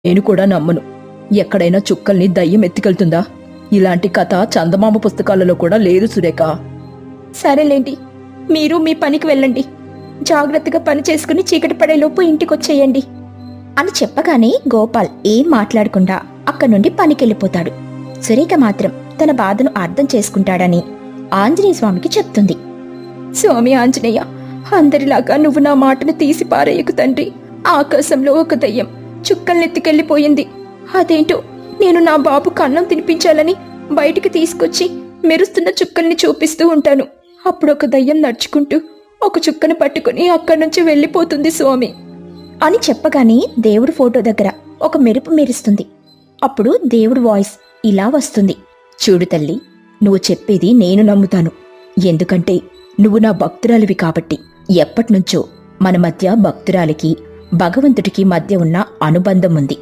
నేను కూడా నమ్మను. ఎక్కడైనా చుక్కల్ని దయ్యం ఎత్తుకెళ్తుందా? ఇలాంటి కథ చందమామ పుస్తకాలలో కూడా లేదు సురేఖ. సరేలేండి, మీరు మీ పనికి వెళ్ళండి. జాగ్రత్తగా పని చేసుకుని చీకటి పడేలోపు ఇంటికొచ్చేయండి అని చెప్పగానే గోపాల్ ఏం మాట్లాడకుండా అక్కడి నుండి పనికెళ్ళిపోతాడు. సురేఖ మాత్రం తన బాధను అర్థం చేసుకుంటాడని ఆంజనేయ స్వామికి చెప్తుంది. స్వామి ఆంజనేయ, అందరిలాగా నువ్వు నా మాటను తీసి పారేయకు తండ్రి. ఆకాశంలో ఒక దయ్యం చుక్కల్నెత్తుకెళ్ళిపోయింది. అదేంటో నేను నా బాబు కన్నం తినిపించాలని బయటికి తీసుకొచ్చి మెరుస్తున్న చుక్కల్ని చూపిస్తూ ఉంటాను. అప్పుడు ఒక దయ్యం నడుచుకుంటూ ఒక చుక్కను పట్టుకుని అక్కడి నుంచి వెళ్ళిపోతుంది స్వామి అని చెప్పగానే దేవుడి ఫోటో దగ్గర ఒక మెరుపు మెరుస్తుంది. అప్పుడు దేవుడి వాయిస్ ఇలా వస్తుంది. చూడు తల్లి, నువ్వు చెప్పేది నేను నమ్ముతాను. ఎందుకంటే నువ్వు నా భక్తురాలివి కాబట్టి. ఎప్పటినుంచో మన మధ్య భక్తురాలికి భగవంతుడికి మధ్య ఉన్న అనుబంధం ఉంది.